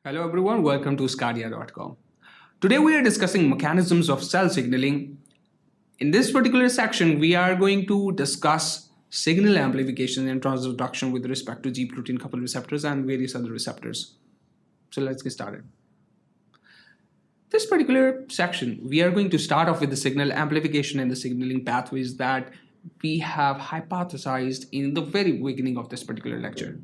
Hello everyone, welcome to sqadia.com. Today we are discussing mechanisms of cell signaling. In this particular section, we are going to discuss signal amplification and transduction with respect to G protein-coupled receptors and various other receptors. So let's get started. This particular section, we are going to start off with the signal amplification and the signaling pathways that we have hypothesized in the very beginning of this particular lecture.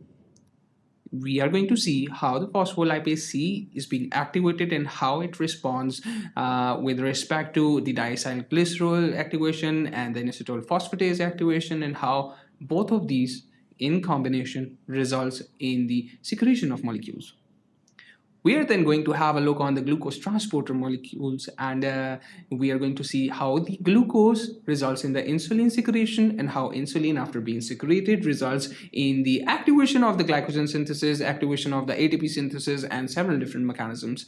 We are going to see how the phospholipase C is being activated and how it responds with respect to the diacylglycerol activation and the inositol phosphatase activation, and how both of these in combination results in the secretion of molecules. We are then going to have a look on the glucose transporter molecules, and we are going to see how the glucose results in the insulin secretion and how insulin, after being secreted, results in the activation of the glycogen synthesis, activation of the ATP synthesis, and several different mechanisms.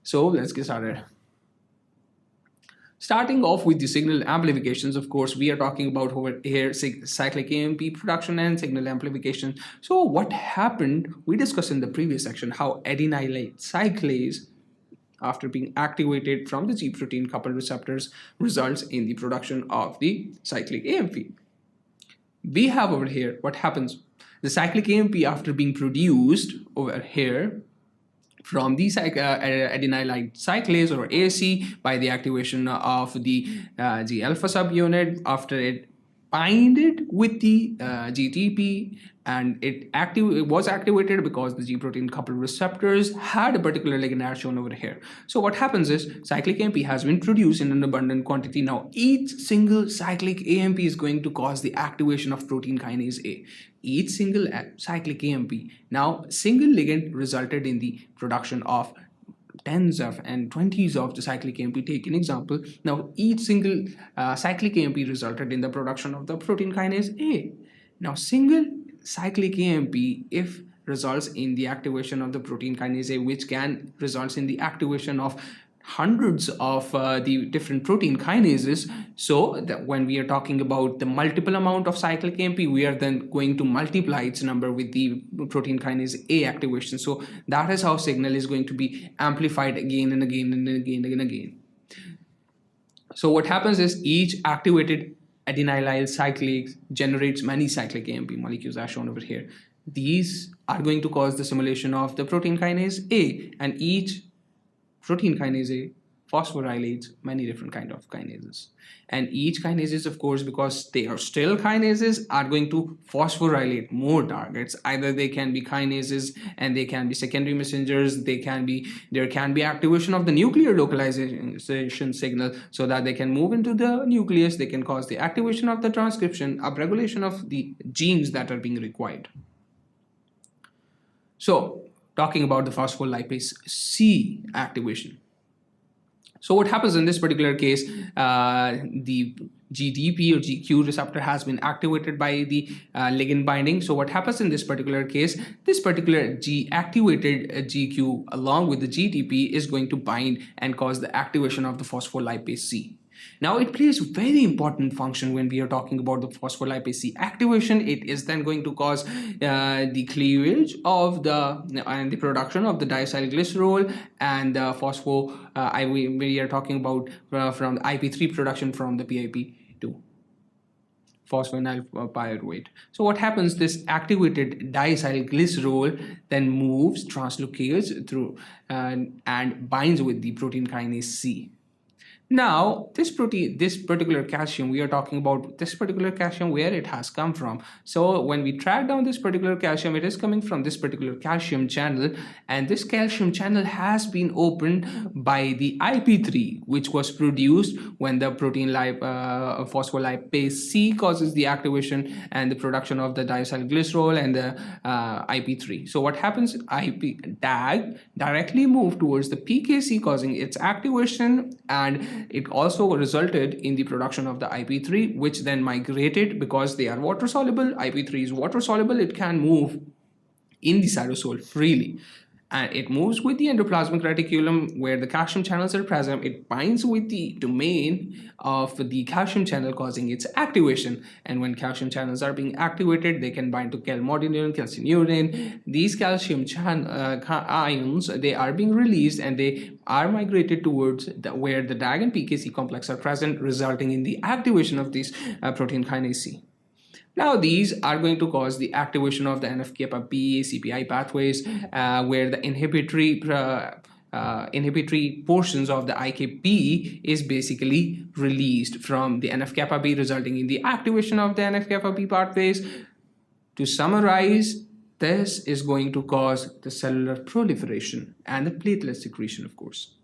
So let's get started. Starting off with the signal amplifications, of course, we are talking about over here cyclic AMP production and signal amplification. So what happened, we discussed in the previous section how adenylate cyclase, after being activated from the G protein-coupled receptors, results in the production of the cyclic AMP. We have over here what happens. The cyclic AMP, after being produced over here from the adenylate cyclase or AC by the activation of the G alpha subunit, after it binded with the GTP, and it was activated because the G protein coupled receptors had a particular ligand as shown over here. So what happens is cyclic AMP has been produced in an abundant quantity. Now each single cyclic AMP is going to cause the activation of protein kinase A. Each single cyclic AMP, now single ligand, resulted in the production of tens of and 20s of the cyclic AMP. Take an example. Now each single cyclic AMP resulted in the production of the protein kinase A. Now single cyclic AMP, if results in the activation of the protein kinase A, which can results in the activation of hundreds of the different protein kinases. So that when we are talking about the multiple amount of cyclic AMP, we are then going to multiply its number with the protein kinase A activation. So that is how signal is going to be amplified again and again and again and again. So what happens is each activated adenylyl cyclase generates many cyclic AMP molecules as shown over here. These are going to cause the simulation of the protein kinase A, and each protein kinase A phosphorylates many different kind of kinases, and each kinases, of course, because they are still kinases, are going to phosphorylate more targets. Either they can be kinases and they can be secondary messengers, there can be activation of the nuclear localization signal so that they can move into the nucleus. They can cause the activation of the transcription, upregulation of the genes that are being required. So talking about the phospholipase C activation. So what happens in this particular case, the GDP or GQ receptor has been activated by the ligand binding. So what happens in this particular case, this particular G activated GQ along with the GTP is going to bind and cause the activation of the phospholipase C. Now it plays a very important function when we are talking about the phospholipase C activation. It is then going to cause the cleavage of the production of the diacylglycerol and the we are talking about from the IP3 production from the PIP2 phosphoenol pyruvate. So what happens, this activated diacylglycerol then moves, translocates through and binds with the protein kinase C. Now, this particular calcium, we are talking about this particular calcium, where it has come from. So when we track down this particular calcium, it is coming from this particular calcium channel, and this calcium channel has been opened by the IP3, which was produced when the protein phospholipase C causes the activation and the production of the diacylglycerol and the IP3. So what happens, DAG directly moved towards the PKC, causing its activation, and it also resulted in the production of the IP3, which then migrated, because they are water soluble. IP3 is water soluble, it can move in the cytosol freely, and it moves with the endoplasmic reticulum where the calcium channels are present. It binds with the domain of the calcium channel, causing its activation. And when calcium channels are being activated, they can bind to calmodulin, calcineurin. These calcium ions, they are being released and they are migrated towards where the DAG and PKC complex are present, resulting in the activation of these protein kinase C. Now, these are going to cause the activation of the NF-kappa B, CPI pathways, where the inhibitory portions of the IKB is basically released from the NF-kappa B, resulting in the activation of the NF-kappa B pathways. To summarize, this is going to cause the cellular proliferation and the platelet secretion, of course.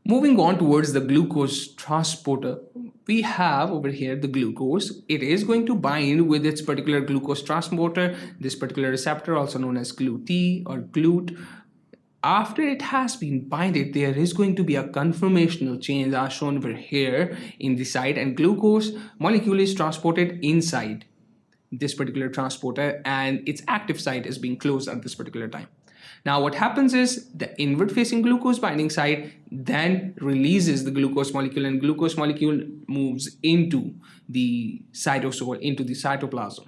Moving on towards the glucose transporter, we have over here the glucose. It is going to bind with its particular glucose transporter, this particular receptor, also known as GLUT or GLUT. After it has been binded, there is going to be a conformational change as shown over here in the site, and glucose molecule is transported inside this particular transporter, and its active site is being closed at this particular time. Now what happens is the inward facing glucose binding site then releases the glucose molecule, and glucose molecule moves into the cytosol, into the cytoplasm,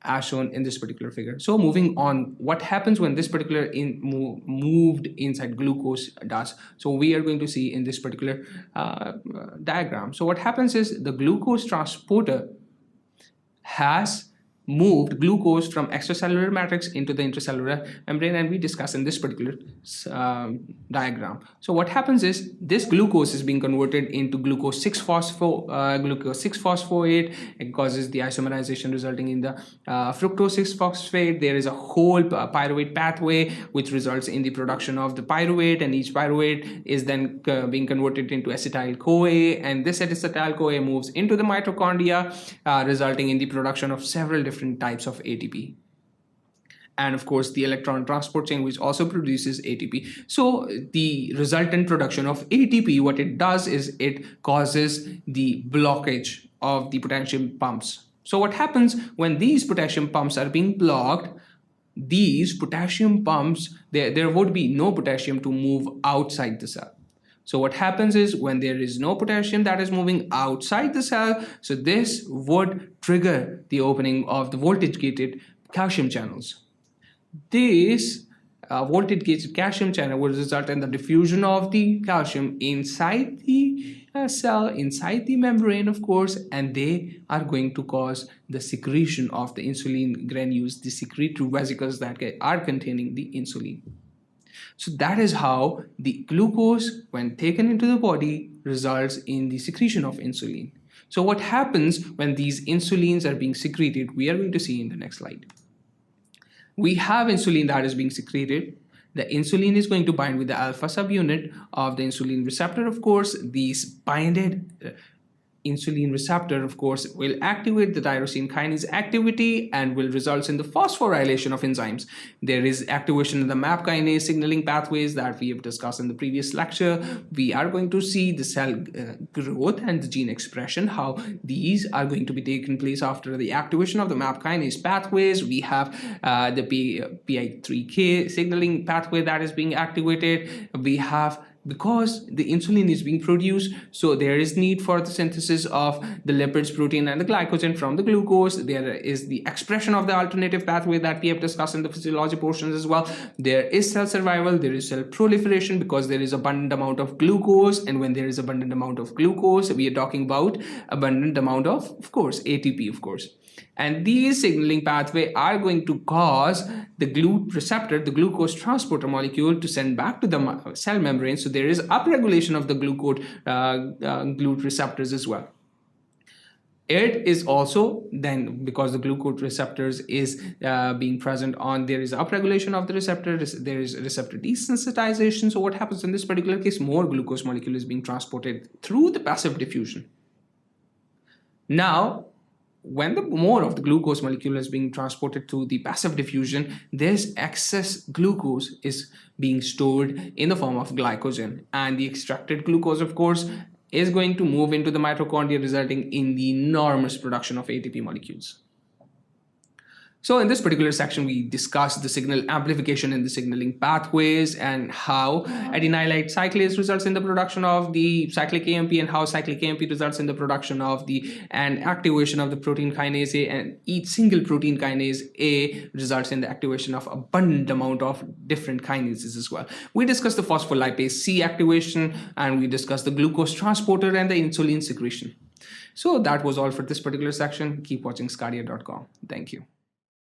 as shown in this particular figure. So moving on, what happens when this particular moved inside glucose does? So we are going to see in this particular diagram. So what happens is the glucose transporter has moved glucose from extracellular matrix into the intracellular membrane, and we discuss in this particular diagram. So what happens is this glucose is being converted into glucose 6-phosphate. It causes the isomerization resulting in the fructose 6-phosphate. There is a whole pyruvate pathway which results in the production of the pyruvate, and each pyruvate is then being converted into acetyl-CoA, and this acetyl-CoA moves into the mitochondria, resulting in the production of several different types of ATP, and of course the electron transport chain, which also produces ATP. So the resultant production of ATP, what it does is it causes the blockage of the potassium pumps. So what happens when these potassium pumps are being blocked? These potassium pumps, there would be no potassium to move outside the cell. So what happens is when there is no potassium that is moving outside the cell, so this would trigger the opening of the voltage-gated calcium channels. This voltage-gated calcium channel will result in the diffusion of the calcium inside the cell, inside the membrane, of course, and they are going to cause the secretion of the insulin granules, the secretory vesicles that are containing the insulin. So that is how the glucose, when taken into the body, results in the secretion of insulin. So what happens when these insulins are being secreted, we are going to see in the next slide. We have insulin that is being secreted. The insulin is going to bind with the alpha subunit of the insulin receptor, of course. These binded insulin receptor, of course, will activate the tyrosine kinase activity and will result in the phosphorylation of enzymes. There is activation in the MAP kinase signaling pathways that we have discussed in the previous lecture. We are going to see the cell growth and the gene expression, how these are going to be taken place after the activation of the MAP kinase pathways. We have the PI3K signaling pathway that is being activated. We have, because the insulin is being produced, so there is need for the synthesis of the lipids, protein, and the glycogen from the glucose. There is the expression of the alternative pathway that we have discussed in the physiology portions as well. There is cell survival, there is cell proliferation, because there is abundant amount of glucose, and when there is abundant amount of glucose, we are talking about abundant amount of course, ATP, of course. And these signaling pathway are going to cause the GLUT receptor, the glucose transporter molecule, to send back to the cell membrane. So there is upregulation of the GLUT receptors as well. It is also then, because the glucose receptors is being present on, there is upregulation of the receptor, there is receptor desensitization. So what happens in this particular case? More glucose molecule is being transported through the passive diffusion. Now, when the more of the glucose molecule is being transported through the passive diffusion, this excess glucose is being stored in the form of glycogen, and the extracted glucose, of course, is going to move into the mitochondria, resulting in the enormous production of ATP molecules. So in this particular section, we discussed the signal amplification and the signaling pathways and how adenylate cyclase results in the production of the cyclic AMP and how cyclic AMP results in the production of and activation of the protein kinase A, and each single protein kinase A results in the activation of abundant amount of different kinases as well. We discussed the phospholipase C activation, and we discussed the glucose transporter and the insulin secretion. So that was all for this particular section. Keep watching sqadia.com. Thank you.